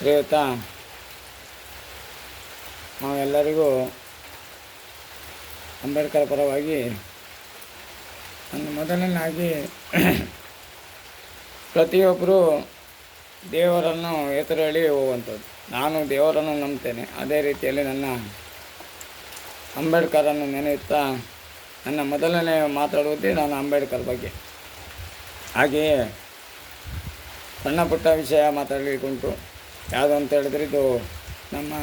ಶ್ರೀಯುತ ನಾವೆಲ್ಲರಿಗೂ ಅಂಬೇಡ್ಕರ್ ಪರವಾಗಿ ಒಂದು ಮೊದಲನೇದಾಗಿ ಪ್ರತಿಯೊಬ್ಬರು ದೇವರನ್ನು ಹೆಸರು ಹೇಳಿ ಹೋಗುವಂಥದ್ದು. ನಾನು ದೇವರನ್ನು ನಂಬ್ತೇನೆ, ಅದೇ ರೀತಿಯಲ್ಲಿ ನನ್ನ ಅಂಬೇಡ್ಕರನ್ನು ನೆನೆಯುತ್ತಾ ನನ್ನ ಮೊದಲನೇ ಮಾತಾಡುವುದೇ ನಾನು ಅಂಬೇಡ್ಕರ್ ಬಗ್ಗೆ. ಹಾಗೆಯೇ ಸಣ್ಣ ಪುಟ್ಟ ವಿಷಯ ಮಾತಾಡಲಿಕ್ಕುಂಟು. ಯಾವುದು ಅಂತ ಹೇಳಿದರೆ, ಇದು ನಮ್ಮ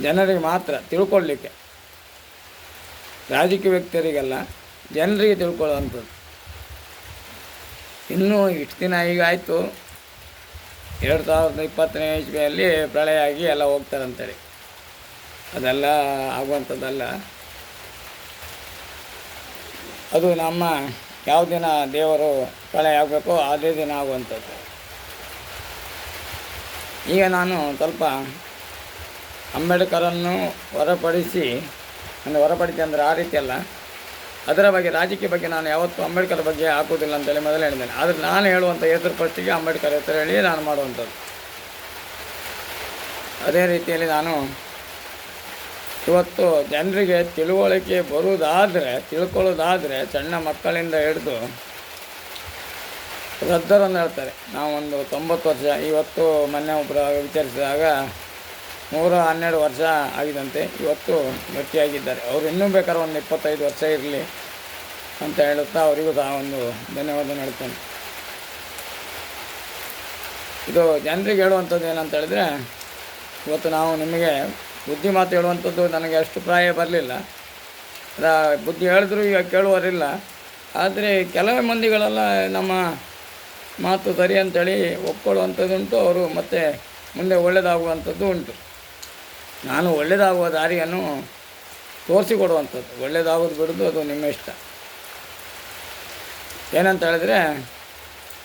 ಜನರಿಗೆ ಮಾತ್ರ ತಿಳ್ಕೊಳ್ಳಲಿಕ್ಕೆ, ರಾಜಕೀಯ ವ್ಯಕ್ತಿಯರಿಗೆಲ್ಲ ಜನರಿಗೆ ತಿಳ್ಕೊಳ್ಳುವಂಥದ್ದು. ಇನ್ನೂ ಇಷ್ಟು ದಿನ ಈಗ ಆಯಿತು, 2020ನೇ ಇಸ್ವಿಯಲ್ಲಿ ಪ್ರಳಯ ಆಗಿ ಎಲ್ಲ ಹೋಗ್ತಾರಂತೇಳಿ. ಅದೆಲ್ಲ ಆಗುವಂಥದ್ದಲ್ಲ. ಅದು ನಮ್ಮ ಯಾವ ದಿನ ದೇವರು ಪ್ರಳಯ ಆಗಬೇಕೋ ಅದೇ ದಿನ ಆಗುವಂಥದ್ದು. ಈಗ ನಾನು ಸ್ವಲ್ಪ ಅಂಬೇಡ್ಕರನ್ನು ಹೊರಪಡಿಸಿ ಅಂದರೆ ಆ ರೀತಿ ಅಲ್ಲ, ಅದರ ಬಗ್ಗೆ, ರಾಜಕೀಯ ಬಗ್ಗೆ ನಾನು ಯಾವತ್ತೂ ಅಂಬೇಡ್ಕರ್ ಬಗ್ಗೆ ಹಾಕೋದಿಲ್ಲ ಅಂತೇಳಿ ಮೊದಲೇ ಹೇಳಿದ್ದೇನೆ. ಆದರೆ ನಾನು ಹೇಳುವಂಥ ಹೆಸರು ಫಸ್ಟಿಗೆ ಅಂಬೇಡ್ಕರ್ ಹೆಸರು ಹೇಳಿ ನಾನು ಮಾಡುವಂಥದ್ದು. ಅದೇ ರೀತಿಯಲ್ಲಿ ನಾನು ಇವತ್ತು ಜನರಿಗೆ ತಿಳುವಳಿಕೆ ತಿಳ್ಕೊಳ್ಳೋದಾದರೆ ಸಣ್ಣ ಮಕ್ಕಳಿಂದ ಹಿಡಿದು ವೃದ್ಧರನ್ನು ಹೇಳ್ತಾರೆ. ನಾವೊಂದು 90 ವರ್ಷ, ಇವತ್ತು ಮೊನ್ನೆ ಒಬ್ಬರು ವಿಚಾರಿಸಿದಾಗ 112 ವರ್ಷ ಆಗಿದಂತೆ, ಇವತ್ತು ಗಟ್ಟಿಯಾಗಿದ್ದಾರೆ. ಅವರು ಇನ್ನೂ ಬೇಕಾದ್ರೆ ಒಂದು 25 ವರ್ಷ ಇರಲಿ ಅಂತ ಹೇಳುತ್ತಾ ಅವರಿಗೂ ಸಹ ಒಂದು ಧನ್ಯವಾದ ಹೇಳ್ತೇನೆ. ಇದು ಜನರಿಗೆ ಹೇಳುವಂಥದ್ದು ಏನಂತ ಹೇಳಿದ್ರೆ, ಇವತ್ತು ನಾವು ನಿಮಗೆ ಬುದ್ಧಿ ಮಾತು ಹೇಳುವಂಥದ್ದು ನನಗೆ ಅಷ್ಟು ಪ್ರಾಯ ಬರಲಿಲ್ಲ. ಬುದ್ಧಿ ಹೇಳಿದ್ರು ಈಗ ಕೇಳುವರಿಲ್ಲ. ಆದರೆ ಕೆಲವೇ ಮಂದಿಗಳೆಲ್ಲ ನಮ್ಮ ಮಾತು ಸರಿ ಅಂತೇಳಿ ಒಪ್ಕೊಳ್ಳುವಂಥದ್ದುಂಟು. ಅವರು ಮತ್ತೆ ಮುಂದೆ ಒಳ್ಳೆಯದಾಗುವಂಥದ್ದು ಉಂಟು. ನಾನು ಒಳ್ಳೆಯದಾಗುವ ದಾರಿಯನ್ನು ತೋರಿಸಿಕೊಡುವಂಥದ್ದು. ಒಳ್ಳೆಯದಾಗೋದು ಬಿಡೋದು ಅದು ನಿಮ್ಮ ಇಷ್ಟ. ಏನಂತ ಹೇಳಿದರೆ,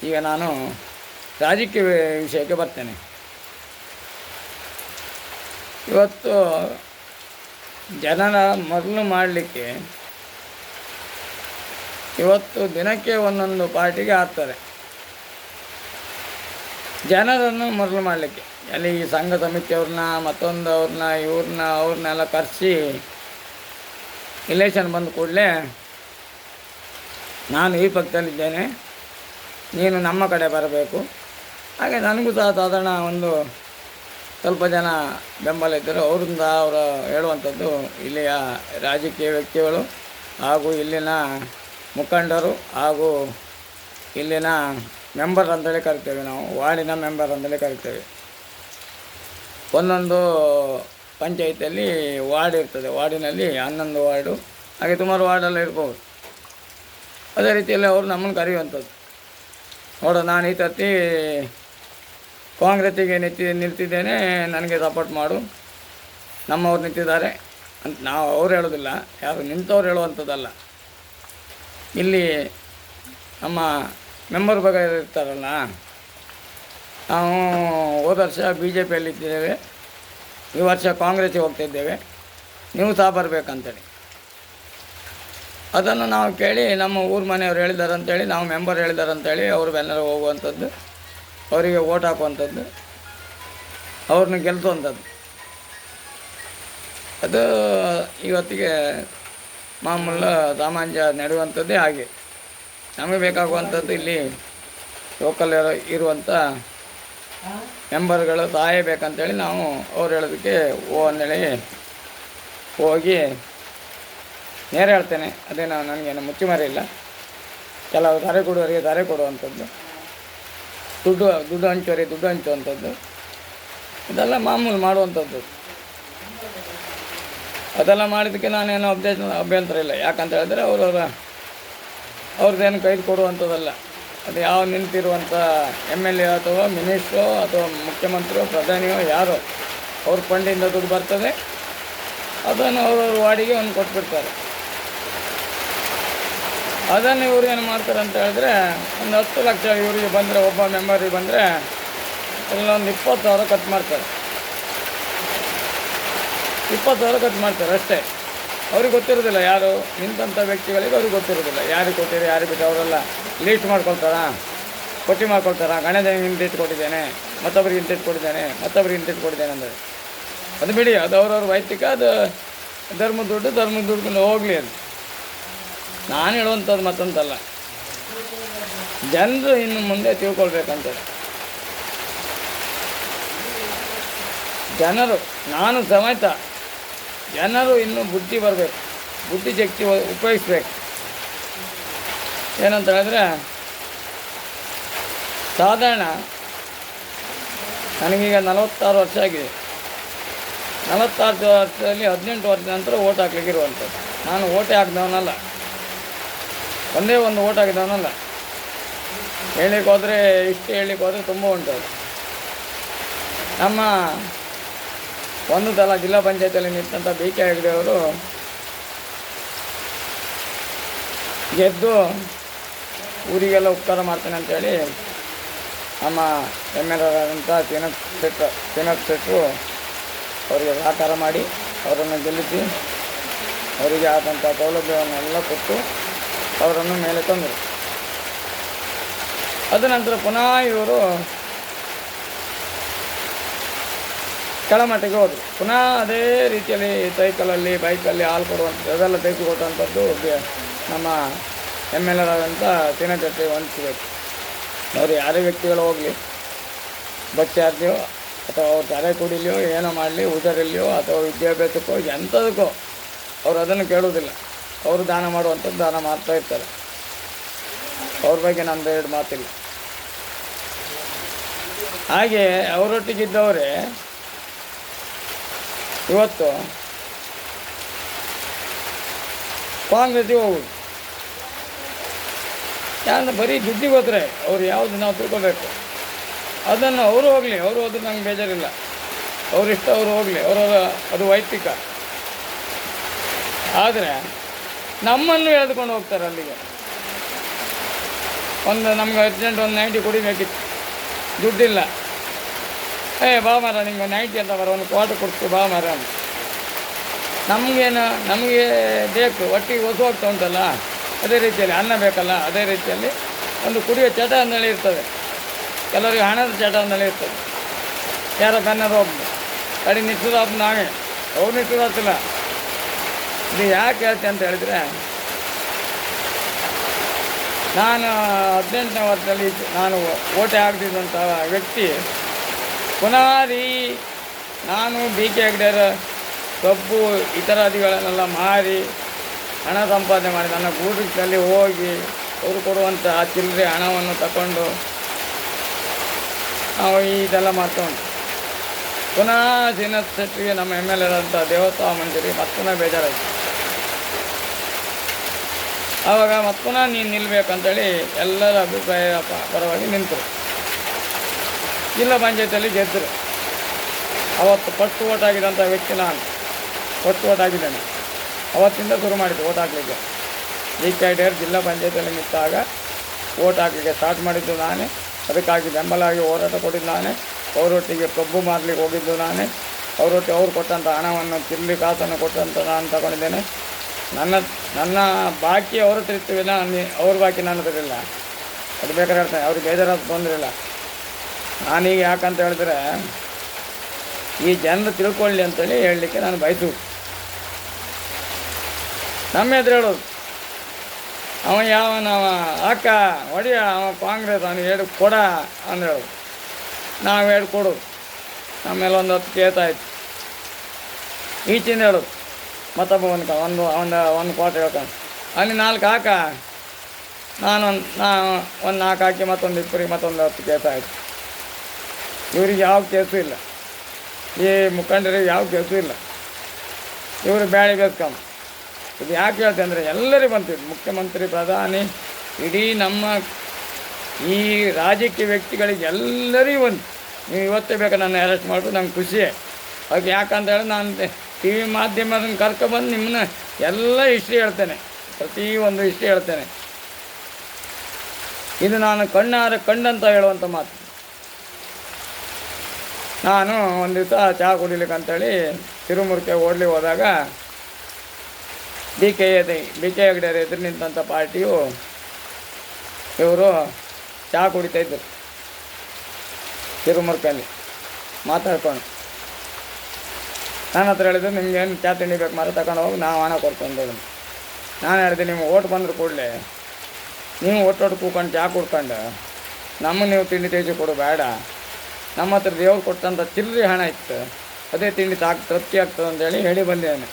ಈಗ ನಾನು ರಾಜಕೀಯ ವಿಷಯಕ್ಕೆ ಬರ್ತೇನೆ. ಇವತ್ತು ಜನರ ಮೊದಲು ಮಾಡಲಿಕ್ಕೆ ಇವತ್ತು ದಿನಕ್ಕೆ ಒಂದೊಂದು ಪಾರ್ಟಿಗೆ ಹಾಕ್ತಾರೆ. ಜನರನ್ನು ಮೊದಲು ಮಾಡಲಿಕ್ಕೆ ಅಲ್ಲಿ ಈ ಸಂಘ ಸಮಿತಿಯವ್ರನ್ನ, ಮತ್ತೊಂದು ಅವ್ರನ್ನೆಲ್ಲ ಕರೆಸಿ ಇಲೆಕ್ಷನ್ ಬಂದ ಕೂಡಲೇ ನಾನು ಈ ಪಕ್ಷದಲ್ಲಿದ್ದೇನೆ, ನೀನು ನಮ್ಮ ಕಡೆ ಬರಬೇಕು. ಹಾಗೆ ನನಗೂ ಸಹ ಸಾಧಾರಣ ಒಂದು ಸ್ವಲ್ಪ ಜನ ಬೆಂಬಲ ಇದ್ದರು. ಅವರು ಹೇಳುವಂಥದ್ದು ಇಲ್ಲಿಯ ರಾಜಕೀಯ ವ್ಯಕ್ತಿಗಳು ಹಾಗೂ ಇಲ್ಲಿನ ಮುಖಂಡರು ಹಾಗೂ ಇಲ್ಲಿನ ಮೆಂಬರ್ ಅಂತೇಳಿ ಕರಿತೇವೆ ನಾವು, ವಾರ್ಡಿನ ಮೆಂಬರ್ ಅಂತೇಳಿ ಕರಿತೇವೆ. ಒಂದೊಂದು ಪಂಚಾಯಿತಿಯಲ್ಲಿ ವಾರ್ಡ್ ಇರ್ತದೆ. ವಾರ್ಡಿನಲ್ಲಿ 11 ವಾರ್ಡು, ಹಾಗೆ ಸುಮಾರು ವಾರ್ಡೆಲ್ಲ ಇರ್ಬೋದು. ಅದೇ ರೀತಿಯಲ್ಲಿ ಅವರು ನಮ್ಮನ್ನು ಕರೆಯುವಂಥದ್ದು. ನೋಡು, ನಾನು ಈ ಸರ್ತಿ ಕಾಂಗ್ರೆಸ್ಸಿಗೆ ನಿಲ್ತಿದ್ದೇನೆ, ನನಗೆ ಸಪೋರ್ಟ್ ಮಾಡು, ನಮ್ಮವ್ರು ನಿಂತಿದ್ದಾರೆ ಅಂತ ನಾವು ಅವ್ರು ಹೇಳೋದಿಲ್ಲ, ಯಾರು ನಿಂತವ್ರು ಹೇಳುವಂಥದ್ದಲ್ಲ. ಇಲ್ಲಿ ನಮ್ಮ ಮೆಂಬರ್ ಬಗ್ಗೆ ಇರ್ತಾರಲ್ಲ, ನಾವು ಹೋದ ವರ್ಷ BJPಯಲ್ಲಿದ್ದೇವೆ, ಈ ವರ್ಷ ಕಾಂಗ್ರೆಸ್ಸಿಗೆ ಹೋಗ್ತಾಯಿದ್ದೇವೆ, ನೀವು ಸಹ ಬರಬೇಕಂತೇಳಿ. ಅದನ್ನು ನಾವು ಕೇಳಿ ನಮ್ಮ ಊರ ಮನೆಯವ್ರು ಹೇಳಿದ್ದಾರೆ ಅಂತೇಳಿ, ನಾವು ಮೆಂಬರ್ ಹೇಳಿದ್ದಾರೆ ಅಂತೇಳಿ ಅವರು ಬೆನ್ನರು ಹೋಗುವಂಥದ್ದು, ಅವರಿಗೆ ಓಟ್ ಹಾಕುವಂಥದ್ದು, ಅವ್ರನ್ನ ಗೆಲ್ಲಿಸುವಂಥದ್ದು. ಅದು ಇವತ್ತಿಗೆ ಮಾಮೂಲು ಸಾಮಾನ್ಯ ನಡೆಯುವಂಥದ್ದೇ. ಹಾಗೆ ನಮಗೆ ಬೇಕಾಗುವಂಥದ್ದು ಇಲ್ಲಿ ಲೋಕಲ್ ಇರುವಂಥ ಮೆಂಬರ್ಗಳು ಸಹಾಯ ಬೇಕಂತೇಳಿ ನಾವು ಅವ್ರು ಹೇಳೋದಕ್ಕೆ ಅಂದೇಳಿ ಹೋಗಿ ನೇರ ಹೇಳ್ತೇನೆ. ಅದೇನು ನನಗೇನು ಮುಚ್ಚುಮರೆ ಇಲ್ಲ. ಕೆಲವು ದಾರೆ ಕೊಡುವವರಿಗೆ ದಾರೆ ಕೊಡುವಂಥದ್ದು, ದುಡ್ಡು ಹಂಚೋರಿಗೆ ದುಡ್ಡು ಹಂಚುವಂಥದ್ದು, ಇದೆಲ್ಲ ಮಾಮೂಲು ಮಾಡುವಂಥದ್ದು. ಅದೆಲ್ಲ ಮಾಡಿದ್ದಕ್ಕೆ ನಾನೇನು ಅಭ್ಯಂತರ ಇಲ್ಲ. ಯಾಕಂತ ಹೇಳಿದ್ರೆ ಅವ್ರದ್ದೇನು ಕೈದು ಕೊಡುವಂಥದ್ದಲ್ಲ. ಅದು ಯಾವ ನಿಂತಿರುವಂಥ MLA ಅಥವಾ ಮಿನಿಸ್ಟ್ರೋ ಅಥವಾ ಮುಖ್ಯಮಂತ್ರಿಯೋ ಪ್ರಧಾನಿಯೋ ಯಾರೋ ಅವ್ರ ಫಂಡಿಂದ ದುಡ್ಡು ಬರ್ತದೆ, ಅದನ್ನು ಅವ್ರವ್ರ ವಾರ್ಡಿಗೆ ಒಂದು ಕೊಟ್ಬಿಡ್ತಾರೆ. ಅದನ್ನು ಇವರು ಏನು ಮಾಡ್ತಾರೆ ಅಂತ ಹೇಳಿದ್ರೆ, ಒಂದು 10 ಲಕ್ಷ ಇವರಿಗೆ ಬಂದರೆ, ಒಬ್ಬ ಮೆಂಬರಿಗೆ ಬಂದರೆ ಅಲ್ಲೊಂದು 20,000 ಖರ್ಚು ಮಾಡ್ತಾರೆ. 20,000 ಖರ್ಚು ಮಾಡ್ತಾರೆ ಅಷ್ಟೇ. ಅವ್ರಿಗೆ ಗೊತ್ತಿರೋದಿಲ್ಲ, ಯಾರು ನಿಂತಂಥ ವ್ಯಕ್ತಿಗಳಿಗೆ ಅವ್ರಿಗೆ ಗೊತ್ತಿರೋದಿಲ್ಲ ಯಾರಿಗೆ ಕೊಟ್ಟಿರಿ ಯಾರಿಗೆ ಬಿಟ್ಟು. ಅವರೆಲ್ಲ ಲೀಸ್ಟ್ ಮಾಡ್ಕೊಳ್ತಾರಾ? ಪಟ್ಟಿ ಮಾಡ್ಕೊಳ್ತಾರೆ, ಗಣೇಶನಿಗೆ ಇಂತ ಇಟ್ಕೊಟ್ಟಿದ್ದೇನೆ, ಮತ್ತೊಬ್ಬರಿಗೆ ಇಂತ ಇಟ್ಕೊಟ್ಟಿದ್ದೇನೆ, ಮತ್ತೊಬ್ಬರಿಗೆ ಇಂತ ಇಟ್ಕೊಟ್ಟಿದ್ದೇನೆ ಅಂದರೆ. ಅದು ಬಿಡಿ, ಅದು ಅವ್ರವ್ರ ವೈಯಕ್ತಿಕ, ಅದು ಧರ್ಮದ ದುಡ್ಡು ಹೋಗಲಿ ಅದು. ನಾನು ಹೇಳುವಂಥದ್ದು ಮತ್ತೊಂದಲ್ಲ, ಜನರು ಇನ್ನು ಮುಂದೆ ತಿಳ್ಕೊಳ್ಬೇಕಂತೇಳಿ. ಜನರು, ನಾನು ಸಮೇತ, ಜನರು ಇನ್ನೂ ಬುದ್ಧಿ ಬರಬೇಕು, ಬುದ್ಧಿಶಕ್ತಿ ಉಪಯೋಗಿಸ್ಬೇಕು. ಏನಂತ ಹೇಳಿದ್ರೆ, ಸಾಧಾರಣ ನನಗೀಗ 46 ವರ್ಷ ಆಗಿದೆ. 46 ವರ್ಷದಲ್ಲಿ 18 ವರ್ಷದ ನಂತರ ಓಟ್ ಹಾಕ್ಲಿಕ್ಕೆ ಇರುವಂಥದ್ದು. ನಾನು ಓಟೇ ಹಾಕಿದವನಲ್ಲ, ಒಂದೇ ಒಂದು ಓಟ್ ಹಾಕಿದವನಲ್ಲ. ಹೇಳಲಿಕ್ಕೆ ಹೋದರೆ, ಇಷ್ಟು ಹೇಳಲಿಕ್ಕೆ ಹೋದರೆ ತುಂಬ ಉಂಟು. ನಮ್ಮ ಒಂದು ಸಲ ಜಿಲ್ಲಾ ಪಂಚಾಯತಿಯಲ್ಲಿ ನಿಂತಂಥ BK ಹೆಗ್ಡೆ ಅವರು ಗೆದ್ದು ಊರಿಗೆಲ್ಲ ಉಪಕಾರ ಮಾಡ್ತೇನೆ ಅಂತೇಳಿ ನಮ್ಮ MLA ಆದಂಥ ಶ್ರೀನಾಥ್ ಶೆಟ್ಟರು ಅವರಿಗೆ ಸಹಕಾರ ಮಾಡಿ ಅವರನ್ನು ಗೆಲ್ಲಿಸಿ ಅವರಿಗೆ ಆದಂಥ ಸೌಲಭ್ಯವನ್ನೆಲ್ಲ ಕೊಟ್ಟು ಅವರನ್ನು ಮೇಲೆ ತಂದರು. ಅದ ನಂತರ ಪುನಃ ಇವರು ಕೆಳಮಟ್ಟಿಗೆ ಹೋದರು. ಪುನಃ ಅದೇ ರೀತಿಯಲ್ಲಿ ಸೈಕಲಲ್ಲಿ, ಬೈಕಲ್ಲಿ ಹಾಲು ಕೊಡುವಂಥದ್ದು ಅದೆಲ್ಲ ತೆಗೆದುಕೊಟ್ಟಂಥದ್ದು ನಮ್ಮ MLA ಆದಂಥ ಶ್ರೀನಾಥ್ ಶೆಟ್ಟಿ ಹೊಂದಿಸಬೇಕು. ಅವರು ಯಾರೇ ವ್ಯಕ್ತಿಗಳು ಹೋಗಲಿ, ಬಸ್ ಚಾರ್ಜು ಅಥವಾ ಅವ್ರು ತಲೆ ಕುಡಿಲಿಯೋ ಏನೋ ಮಾಡಲಿ, ಹುಷಾರಿಲ್ಲಿಯೋ ಅಥವಾ ವಿದ್ಯಾಭ್ಯಾಸಕ್ಕೋ ಎಂಥದಕ್ಕೋ ಅವರು ಅದನ್ನು ಕೇಳೋದಿಲ್ಲ. ಅವರು ದಾನ ಮಾಡುವಂಥದ್ದು ದಾನ ಮಾಡ್ತಾ ಇರ್ತಾರೆ. ಅವ್ರ ಬಗ್ಗೆ ನಮ್ಮದು ಎರಡು ಮಾತಿಲ್ಲ. ಹಾಗೆ ಅವರೊಟ್ಟಿಗಿದ್ದವರೇ ಇವತ್ತು ಕಾಂಗ್ರೆಸ್ಸಿಗೆ ಹೋಗುದು. ಯಾಕಂದ್ರೆ ಬರೀ ದುಡ್ಡಿಗೆ ಹೋದರೆ ಅವ್ರು ಯಾವುದು ನಾವು ತಿಳ್ಕೊಬೇಕು. ಅದನ್ನು ಅವರು ಹೋಗಲಿ, ಅವರು ಹೋದ್ರೆ ನಂಗೆ ಬೇಜಾರಿಲ್ಲ. ಅವರಿಷ್ಟ ಅವರು ಹೋಗಲಿ, ಅವರವರ ಅದು ವೈಯಕ್ತಿಕ. ಆದರೆ ನಮ್ಮನ್ನು ಎಳೆದುಕೊಂಡು ಹೋಗ್ತಾರೆ ಅಲ್ಲಿಗೆ. ನಮ್ಗೆ ಅರ್ಜೆಂಟ್ ಒಂದು 90 ಕುಡಿಬೇಕಿತ್ತು, ದುಡ್ಡಿಲ್ಲ. ಬಾ ಮರ, ನಿಮ್ಗೆ 90 ಅಂತ ಬರೋ, ಒಂದು ಕ್ವಾರ್ಟರ್ ಕೊಡ್ತೀವಿ ಬಾ ಮರ ಅಂತ. ನಮಗೆ ಬೇಕು, ಒಟ್ಟಿಗೆ ಹೊಸ ಹೋಗ್ತಾ ಉಂಟಲ್ಲ, ಅದೇ ರೀತಿಯಲ್ಲಿ ಅನ್ನ ಬೇಕಲ್ಲ, ಅದೇ ರೀತಿಯಲ್ಲಿ ಒಂದು ಕುಡಿಯೋ ಚಟ ಅಂದೇಳಿ ಇರ್ತದೆ. ಕೆಲವರಿಗೆ ಹಣದ ಚಟ ಅಂದೇಳಿ ಇರ್ತದೆ. ಯಾರೋ ಕನ್ನಡ ಒಬ್ಬ ಕಡೆ ನಿಟ್ಟದಾದ ನಾವೇ, ಅವ್ರು ನಿಟ್ಟದಾಗ್ತಿಲ್ಲ. ಇದು ಯಾಕೆ ಹೇಳ್ತೆ ಅಂತ ಹೇಳಿದರೆ, ನಾನು 18ನೇ ವರ್ಷದಲ್ಲಿ ನಾನು ಓಟೆ ಹಾಕ್ತಿದ್ದಂಥ ವ್ಯಕ್ತಿ ಪುನಃ ನಾನು BK ಹೆಗ್ಡೆರ ಕಬ್ಬು ಇತರಾದಿಗಳನ್ನೆಲ್ಲ ಮಾರಿ ಹಣ ಸಂಪಾದನೆ ಮಾಡಿ ನನ್ನ ಗೂಡಿನಲ್ಲಿ ಹೋಗಿ ಅವರು ಕೊಡುವಂಥ ಚಿಲ್ಲರೆ ಹಣವನ್ನು ತಗೊಂಡು ನಾವು ಇದೆಲ್ಲ ಮಾಡ್ತಾ ಉಂಟು. ಪುನಃ ಶ್ರೀನಾಥ್ ಶೆಟ್ಟಿಗೆ ನಮ್ಮ MLA ಆದಂಥ ದೇವಸ್ಥಾನ ಮಂಜೂರಿ ಮತ್ತೊಮ್ಮೆ ಬೇಜಾರಾಯಿತು. ಆವಾಗ ಮತ್ತೆ ಪುನಃ ನೀನು ನಿಲ್ಲಬೇಕಂತೇಳಿ ಎಲ್ಲರ ಅಭಿಪ್ರಾಯ ಪರವಾಗಿ ನಿಂತರು. ಜಿಲ್ಲಾ ಪಂಚಾಯತಿಯಲ್ಲಿ ಗೆದ್ದರು. ಅವತ್ತು ಫಸ್ಟ್ ಓಟ್ ಆಗಿದ್ದಂಥ ವ್ಯಕ್ತಿ ನಾನು ಫಸ್ಟ್ ಓಟ್ ಆಗಿದ್ದೇನೆ. ಅವತ್ತಿಂದ ಶುರು ಮಾಡಿದ್ದು ಓಟ್ ಹಾಕಲಿಕ್ಕೆ. BK ಹೆಗ್ಡೆ ಜಿಲ್ಲಾ ಪಂಚಾಯತಿಯಲ್ಲಿ ನಿಂತಾಗ ಓಟ್ ಹಾಕಲಿಕ್ಕೆ ಸ್ಟಾರ್ಟ್ ಮಾಡಿದ್ದು ನಾನೇ. ಅದಕ್ಕಾಗಿ ಬೆಂಬಲವಾಗಿ ಹೋರಾಟ ಕೊಟ್ಟಿದ್ದು ನಾನೇ. ಅವರೊಟ್ಟಿಗೆ ಕಬ್ಬು ಮಾರಲಿಕ್ಕೆ ಹೋಗಿದ್ದು ನಾನೇ. ಅವರೊಟ್ಟಿಗೆ ಅವ್ರು ಕೊಟ್ಟಂಥ ಹಣವನ್ನು ಚಿಲ್ಲಿ ಕಾಸನ್ನು ಕೊಟ್ಟಂಥ ನಾನು ತಗೊಂಡಿದ್ದೇನೆ. ನನ್ನ ಬಾಕಿ ಅವರು ತಿರ್ತೀವಿ, ಅವ್ರ ಬಾಕಿ ನಾನು ತರಿಲ್ಲ. ಅದು ಬೇಕಾದ್ರೆ ಹೇಳ್ತೇನೆ, ಅವ್ರಿಗೆ ಬೇಜಾರಾದ ತೊಂದರೆ ಇಲ್ಲ. ನಾನೀಗ ಯಾಕಂತ ಹೇಳಿದ್ರೆ, ಈ ಜನರು ತಿಳ್ಕೊಳ್ಳಿ ಅಂತೇಳಿ ಹೇಳಲಿಕ್ಕೆ ನಾನು ಬಯಸುವುದು. ನಮ್ಮ ಎದುರು ಹೇಳೋದು, ಅವ ಯಾವನವ ಅಕ್ಕ ಹೊಡಿಯ, ಅವ ಕಾಂಗ್ರೆಸ್, ಅವನು ಹೇಳಿ ಕೊಡ ಅಂತ ಹೇಳೋದು. ನಾವು ಹೇಳಿ ಕೊಡೋದು. ಆಮೇಲೆ ಒಂದು 10 ಕೇಸ್ ಆಯಿತು. ಈಚಿಂದ ಹೇಳೋದು ಮತ್ತೊಬ್ಬ ಒಂದು ಕ್ವಾರ್ಟರ್ ಹೇಳ್ತಾನೆ, ಅಲ್ಲಿ 4 ಹಾಕ, ಒಂದು 4 ಹಾಕಿ ಮತ್ತೊಂದು 20, ಮತ್ತೊಂದು 10 ಕೇಸ್ ಆಯಿತು. ಇವ್ರಿಗೆ ಯಾವ ಕೇಸು ಇಲ್ಲ, ಈ ಮುಖಂಡರಿಗೆ ಯಾವ ಕೇಸು ಇಲ್ಲ. ಇವರು ಬ್ಯಾಳಿ ಬೇಸ್ಕಮ್ಮ. ಇದು ಯಾಕೆ ಹೇಳ್ತೆ ಅಂದರೆ, ಎಲ್ಲರಿಗೂ ಬಂತಿದ್ದು, ಮುಖ್ಯಮಂತ್ರಿ, ಪ್ರಧಾನಿ, ಇಡೀ ನಮ್ಮ ಈ ರಾಜಕೀಯ ವ್ಯಕ್ತಿಗಳಿಗೆ ಎಲ್ಲರಿಗೂ ಬಂತು. ನೀವು ಇವತ್ತೇ ಬೇಕಾ ನನ್ನ ಅರೆಸ್ಟ್ ಮಾಡಿದ್ರು ನಂಗೆ ಖುಷಿಯೇ. ಅದಕ್ಕೆ ಯಾಕಂತ ಹೇಳಿ ನಾನು TV ಮಾಧ್ಯಮದನ್ನು ಕರ್ಕೊಬಂದು ನಿಮ್ಮನ್ನ ಎಲ್ಲ ಹಿಸ್ಟ್ರಿ ಹೇಳ್ತೇನೆ, ಪ್ರತಿಯೊಂದು ಹಿಸ್ಟ್ರಿ ಹೇಳ್ತೇನೆ. ಇದು ನಾನು ಕಣ್ಣಾರೆ ಕಂಡಂತ ಹೇಳುವಂಥ ಮಾತು. ನಾನು ಒಂದು ದಿವಸ ಚಹಾ ಕುಡಿಲಿಕ್ಕೆ ಅಂತೇಳಿ ತಿರುಮುರುಕೆ ಓಡ್ಲಿಕ್ಕೆ ಹೋದಾಗ BK ಹೆಗ್ಡೆ ಎದುರು ನಿಂತಂಥ ಪಾರ್ಟಿಯು ಇವರು ಚಹಾ ಕುಡಿತಾಯಿದ್ರು ತಿರುಮುರ್ಕಲ್ಲಿ ಮಾತಾಡ್ಕೊಂಡು. ನನ್ನ ಹತ್ರ ಹೇಳಿದ್ರು ನಿಮ್ಗೆ ಏನು ಚಹಾ ತಿಂಡಿ ಬೇಕು ಮಾರ ತಗೊಂಡು ಹೋಗಿ ನಾವು ಹಣ ಕೊಡ್ಕೊಂಡು. ನಾನು ಹೇಳಿದೆ ನೀವು ಓಟ್ ಬಂದ್ರೆ ಕೂಡಲೇ ನೀವು ಒಟ್ಟೊಟ್ಟು ಕೂಕೊಂಡು ಚಹಾ ಕುಡ್ಕೊಂಡು ನಮ್ಮನ್ನು ನೀವು ತಿಂಡಿ ತೇಜಿ ಕೊಡು ಬೇಡ. ನಮ್ಮ ಹತ್ರ ದೇವ್ರು ಕೊಟ್ಟಂಥ ಚಿಲ್ಲರೆ ಹಣ ಇತ್ತು, ಅದೇ ತಿಂಡಿ ತೃಪ್ತಿ ಆಗ್ತದೆ ಅಂತೇಳಿ ಹೇಳಿ ಬಂದಿದ್ದೇನೆ.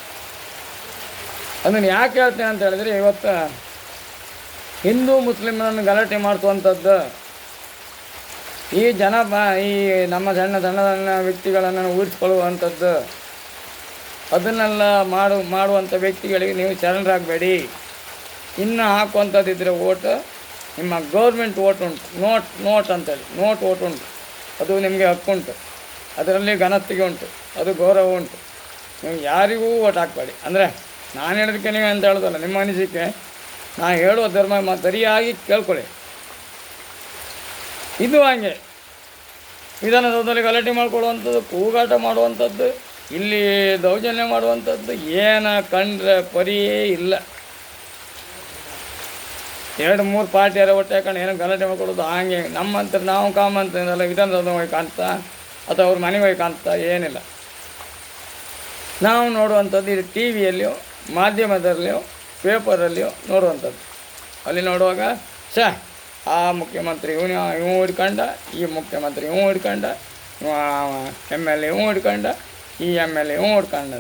ಅದನ್ನು ಯಾಕೆ ಹೇಳ್ತೇನೆ ಅಂತ ಹೇಳಿದ್ರೆ, ಇವತ್ತು ಹಿಂದೂ ಮುಸ್ಲಿಮರನ್ನು ಗಲಾಟೆ ಮಾಡಿಸುವಂಥದ್ದು, ಈ ಈ ನಮ್ಮ ಸಣ್ಣ ಸಣ್ಣ ಸಣ್ಣ ವ್ಯಕ್ತಿಗಳನ್ನು ಊಹಿಸ್ಕೊಳ್ಳುವಂಥದ್ದು, ಅದನ್ನೆಲ್ಲ ಮಾಡುವಂಥ ವ್ಯಕ್ತಿಗಳಿಗೆ ನೀವು ಶರಣರಾಗಬೇಡಿ. ಇನ್ನು ಹಾಕುವಂಥದ್ದಿದ್ದರೆ ಓಟು ನಿಮ್ಮ ಗೌರ್ಮೆಂಟ್ ಓಟ್ ಉಂಟು, ನೋಟ್ ಅಂತೇಳಿ ನೋಟ್ ಓಟ್ ಉಂಟು, ಅದು ನಿಮಗೆ ಹಕ್ಕುಂಟು, ಅದರಲ್ಲಿ ಘನತೆಗೆ ಉಂಟು, ಅದು ಗೌರವ ಉಂಟು. ನೀವು ಯಾರಿಗೂ ಓಟ್ ಹಾಕಬೇಡಿ. ಅಂದರೆ ನಾನು ಹೇಳೋದಕ್ಕೆ ನೀವು ಅಂತ ಹೇಳೋದಲ್ಲ, ನಿಮ್ಮ ಅನಿಸಿಕೆ ನಾನು ಹೇಳುವ ಧರ್ಮ ಸರಿಯಾಗಿ ಕೇಳ್ಕೊಳ್ಳಿ. ಇದು ಹಾಗೆ ವಿಧಾನಸೌಧದಲ್ಲಿ ಗಲಾಟೆ ಮಾಡಿಕೊಡುವಂಥದ್ದು, ಕೂಗಾಟ ಮಾಡುವಂಥದ್ದು, ಇಲ್ಲಿ ದೌರ್ಜನ್ಯ ಮಾಡುವಂಥದ್ದು ಏನು ಕಂಡ್ರೆ ಪರಿಯೇ ಇಲ್ಲ. 2-3 ಪಾರ್ಟಿಯರ ಒಟ್ಟೆ ಹಾಕೊಂಡು ಏನೋ ಗಲಾಟೆ ಮಾಡಿಕೊಡೋದು ಹಾಗೆ ನಮ್ಮಂತ ನಾವು ಕಾಮಂತಲ್ಲ ವಿಧಾನಸೌಧ ಹೋಗಿ ಕಾಣ್ತಾ ಅಥವಾ ಅವ್ರ ಮನೆಗೆ ಹೋಗಿ ಕಾಣ್ತಾ ಏನಿಲ್ಲ. ನಾವು ನೋಡುವಂಥದ್ದು ಇದು ಟಿ ವಿಯಲ್ಲಿಯೋ ಮಾಧ್ಯಮದಲ್ಲಿಯೋ ಪೇಪರಲ್ಲಿಯೋ ನೋಡುವಂಥದ್ದು. ಅಲ್ಲಿ ನೋಡುವಾಗ ಆ ಮುಖ್ಯಮಂತ್ರಿ ಇವು ಹಿಡ್ಕೊಂಡ, ಈ ಮುಖ್ಯಮಂತ್ರಿ ಇವು ಹಿಡ್ಕೊಂಡ, MLA ಇವು ಹಿಡ್ಕೊಂಡ, ಈ MLA ಇವು ಹಿಡ್ಕೊಂಡ.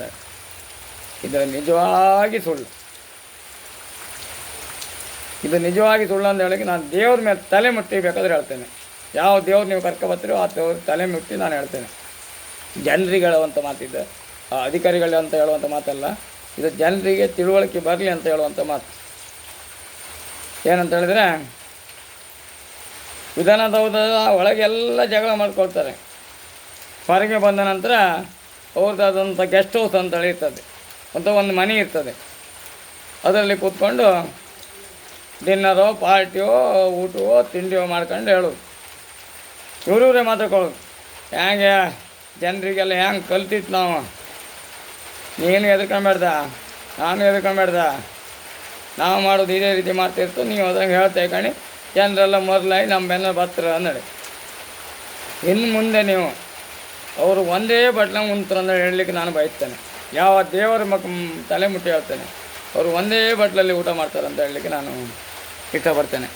ಇದು ನಿಜವಾಗಿ ಸುಳ್ಳು. ಇದು ನಿಜವಾಗಿ ಸುಳ್ಳು ಅಂತ ಹೇಳೋಕ್ಕೆ ನಾನು ದೇವ್ರ ಮೇಲೆ ತಲೆ ಮುಟ್ಟಿ ಬೇಕಾದ್ರೆ ಹೇಳ್ತೇನೆ. ಯಾವ ದೇವ್ರು ನೀವು ಕರ್ಕೊಬರ್ತೀರೋ ಆ ದೇವ್ರ ತಲೆ ಮುಟ್ಟಿ ನಾನು ಹೇಳ್ತೇನೆ. ಜನರಿಗೆ ಹೇಳುವಂಥ ಮಾತಿದ್ದು, ಅಧಿಕಾರಿಗಳು ಅಂತ ಹೇಳುವಂಥ ಮಾತಲ್ಲ, ಇದು ಜನರಿಗೆ ತಿಳುವಳಿಕೆ ಬರಲಿ ಅಂತ ಹೇಳುವಂಥ ಮಾತು. ಏನಂತ ಹೇಳಿದ್ರೆ, ವಿಧಾನಸೌಧದ ಒಳಗೆಲ್ಲ ಜಗಳ ಮಾಡ್ಕೊಳ್ತಾರೆ. ಹೊರಗೆ ಬಂದ ನಂತರ ಅವ್ರದ್ದಾದಂಥ ಗೆಸ್ಟ್ ಹೌಸ್ ಅಂತೇಳಿ ಇರ್ತದೆ, ಅಂತ ಒಂದು ಮನೆ ಇರ್ತದೆ. ಅದರಲ್ಲಿ ಕೂತ್ಕೊಂಡು ಡಿನ್ನರೋ ಪಾರ್ಟಿಯೋ ಊಟವೋ ತಿಂಡಿಯೋ ಮಾಡ್ಕೊಂಡು ಹೇಳೋದು. ಇವರೇ ಮಾತಾಡ್ಕೊಳ್ಳೋದು. ಹ್ಯಾಂಗೆ ಜನರಿಗೆಲ್ಲ ಹ್ಯಾಂಗೆ ಕಲ್ತಿತ್ತು ನಾವು, ನೀನು ಎದ್ಕೊಂಬೇಡ್ದ, ನಾನು ಎದ್ಕೊಂಬೇಡ್ದ, ನಾವು ಮಾಡೋದು ಇದೇ ರೀತಿ ಮಾಡ್ತಿರ್ತು, ನೀವು ಅದಂಗೆ ಹೇಳ್ತಾ ಕಣಿ ಜನರೆಲ್ಲ ಮೊದಲಾಗಿ ನಮ್ಮ ಬೆನ್ನ ಬರ್ತಾರೆ ಅಂದೇಳಿ. ಇನ್ನು ಮುಂದೆ ನೀವು ಅವರು ಒಂದೇ ಬಟ್ಲ ಮುಂತಂದ್ರೆ ಹೇಳಲಿಕ್ಕೆ ನಾನು ಬಯಸ್ತೇನೆ. ಯಾವ ದೇವರ ತಲೆ ಮುಟ್ಟಿ ಹೇಳ್ತೇನೆ, ಅವರು ಒಂದೇ ಬಟ್ಲಲ್ಲಿ ಊಟ ಮಾಡ್ತಾರೆ ಅಂತ ಹೇಳಲಿಕ್ಕೆ ನಾನು ಇಷ್ಟಪಡ್ತೇನೆ.